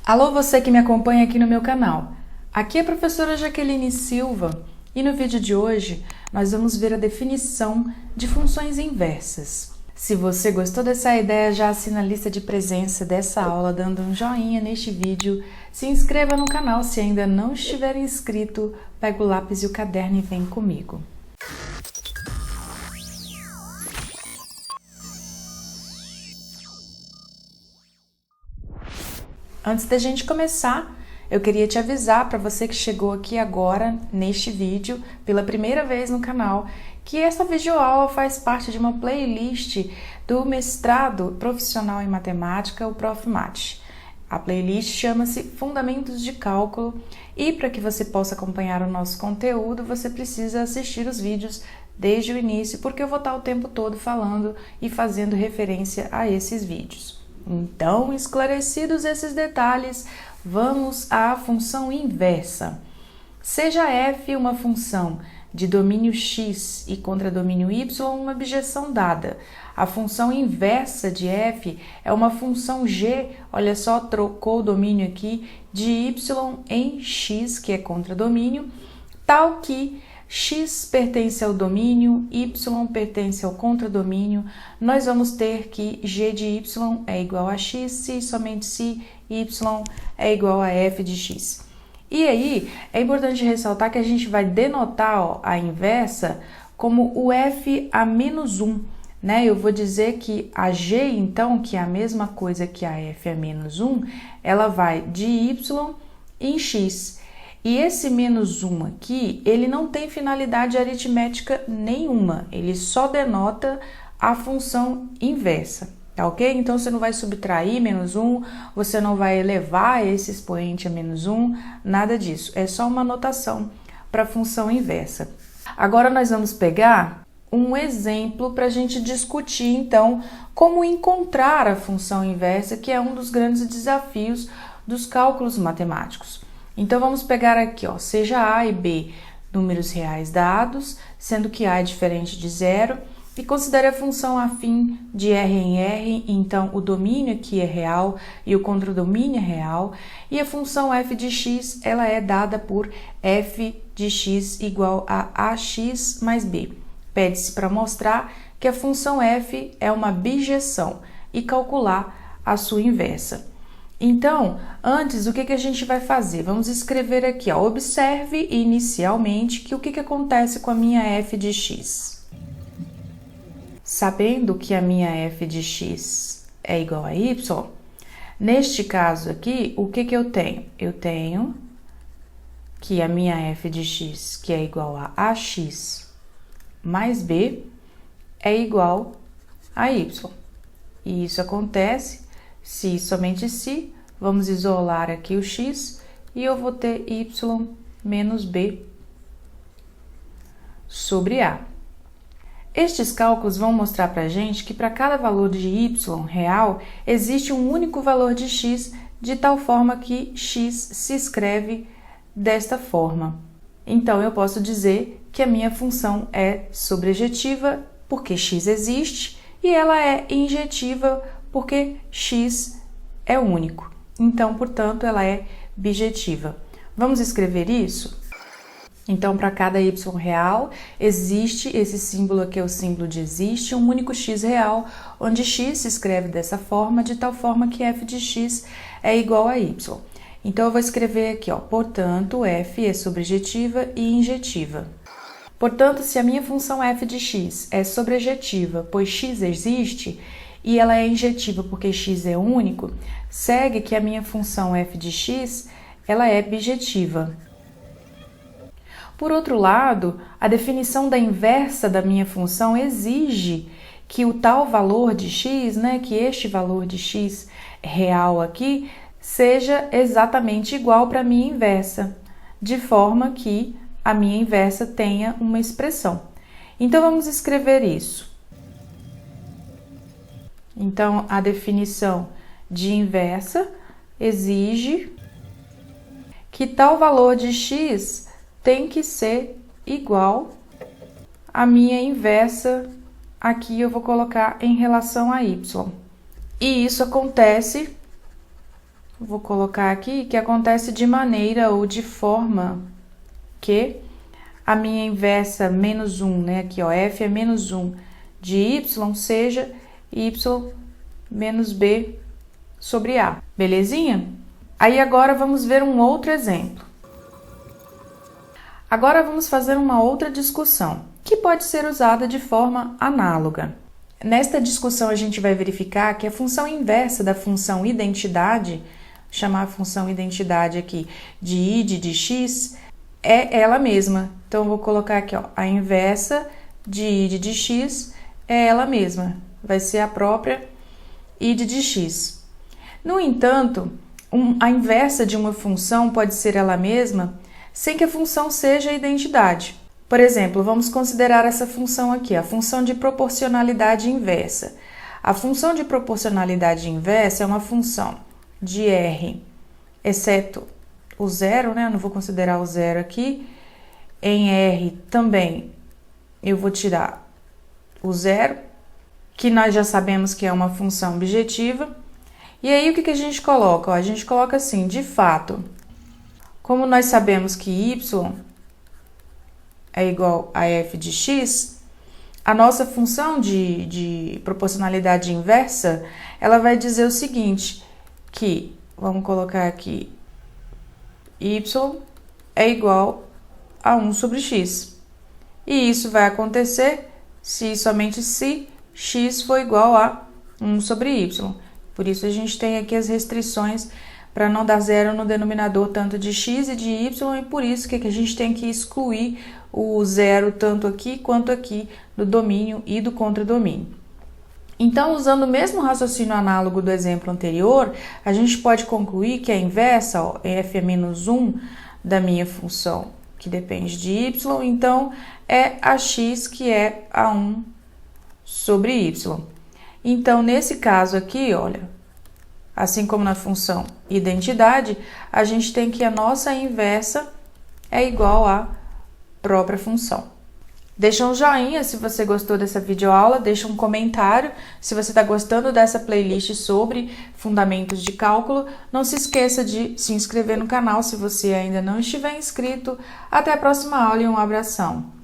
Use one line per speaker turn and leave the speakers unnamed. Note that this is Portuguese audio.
Alô, você que me acompanha aqui no meu canal. Aqui é a professora Jaqueline Silva e no vídeo de hoje nós vamos ver a definição de funções inversas. Se você gostou dessa ideia, já assina a lista de presença dessa aula dando um joinha neste vídeo, se inscreva no canal se ainda não estiver inscrito, pega o lápis e o caderno e vem comigo. Antes da gente começar, eu queria te avisar para você que chegou aqui agora neste vídeo pela primeira vez no canal, que essa videoaula faz parte de uma playlist do mestrado profissional em matemática, o ProfMat. A playlist chama-se Fundamentos de Cálculo e para que você possa acompanhar o nosso conteúdo, você precisa assistir os vídeos desde o início, porque eu vou estar o tempo todo falando e fazendo referência a esses vídeos. Então, esclarecidos esses detalhes, vamos à função inversa. Seja f uma função de domínio x e contradomínio y uma objeção dada. A função inversa de f é uma função g, olha só, trocou o domínio aqui, de y em x, que é contradomínio, tal que x pertence ao domínio, y pertence ao contradomínio, nós vamos ter que g de y é igual a x se somente se y é igual a f de x. E aí, é importante ressaltar que a gente vai denotar a inversa como o f a menos 1, né? Eu vou dizer que a g, então, que é a mesma coisa que a f a menos 1, ela vai de y em x. E esse menos 1 aqui, ele não tem finalidade aritmética nenhuma, ele só denota a função inversa, tá ok? Então, você não vai subtrair menos 1, você não vai elevar esse expoente a menos 1, nada disso, é só uma notação para a função inversa. Agora, nós vamos pegar um exemplo para a gente discutir, então, como encontrar a função inversa, que é um dos grandes desafios dos cálculos matemáticos. Então, vamos pegar aqui, ó, seja A e B números reais dados, sendo que A é diferente de zero, e considere a função afim de R em R, então o domínio aqui é real e o contradomínio é real, e a função f de x, ela é dada por f de x igual a ax mais b. Pede-se para mostrar que a função f é uma bijeção e calcular a sua inversa. Então, antes, o que a gente vai fazer? Vamos escrever aqui, ó, observe inicialmente que o que acontece com a minha f de x. Sabendo que a minha f de x é igual a y, neste caso aqui, o que eu tenho? Eu tenho que a minha f de x, que é igual a ax mais b, é igual a y. E isso acontece se somente se, vamos isolar aqui o x, e eu vou ter y menos b sobre a. Estes cálculos vão mostrar para a gente que para cada valor de y real, existe um único valor de x, de tal forma que x se escreve desta forma. Então, eu posso dizer que a minha função é sobrejetiva, porque x existe, e ela é injetiva, porque x é único. Então, portanto, ela é bijetiva. Vamos escrever isso? Então, para cada y real, existe esse símbolo aqui, é o símbolo de existe, um único x real, onde x se escreve dessa forma, de tal forma que f de x é igual a y. Então, eu vou escrever aqui, ó, portanto, f é sobrejetiva e injetiva. Portanto, se a minha função f de x é sobrejetiva, pois x existe, e ela é injetiva porque x é único, segue que a minha função f de x, ela é bijetiva. Por outro lado, a definição da inversa da minha função exige que o tal valor de x, né, que este valor de x real aqui, seja exatamente igual para a minha inversa, de forma que a minha inversa tenha uma expressão. Então, vamos escrever isso. Então, a definição de inversa exige que tal valor de x tem que ser igual à minha inversa, aqui eu vou colocar em relação a y. E isso acontece vou colocar aqui que acontece de maneira ou de forma que a minha inversa menos 1, né? Aqui, ó, f é menos 1 de y seja y menos b sobre a. Belezinha? Aí agora vamos ver um outro exemplo. Agora vamos fazer uma outra discussão, que pode ser usada de forma análoga. Nesta discussão a gente vai verificar que a função inversa da função identidade, chamar a função identidade aqui de id de x, é ela mesma. Então, eu vou colocar aqui, ó, a inversa de id de x é ela mesma. Vai ser a própria id de x. No entanto, a inversa de uma função pode ser ela mesma sem que a função seja a identidade. Por exemplo, vamos considerar essa função aqui, a função de proporcionalidade inversa. A função de proporcionalidade inversa é uma função de R, exceto o zero, né? Eu não vou considerar o zero aqui. Em R também eu vou tirar o zero, que nós já sabemos que é uma função objetiva. E aí, o que a gente coloca? Ó, a gente coloca assim, de fato, como nós sabemos que y é igual a f de x, a nossa função de proporcionalidade inversa, ela vai dizer o seguinte, que, vamos colocar aqui, y é igual a 1 sobre x. E isso vai acontecer se e somente se x for igual a 1 sobre y. Por isso, a gente tem aqui as restrições para não dar zero no denominador tanto de x e de y, e por isso que a gente tem que excluir o zero tanto aqui quanto aqui do domínio e do contradomínio. Então, usando o mesmo raciocínio análogo do exemplo anterior, a gente pode concluir que a inversa, ó, f é menos 1 da minha função, que depende de y, então é a x que é a 1 sobre y. Então, nesse caso aqui, olha, assim como na função identidade, a gente tem que a nossa inversa é igual à própria função. Deixa um joinha se você gostou dessa videoaula, deixa um comentário se você está gostando dessa playlist sobre fundamentos de cálculo. Não se esqueça de se inscrever no canal se você ainda não estiver inscrito. Até a próxima aula e um abração!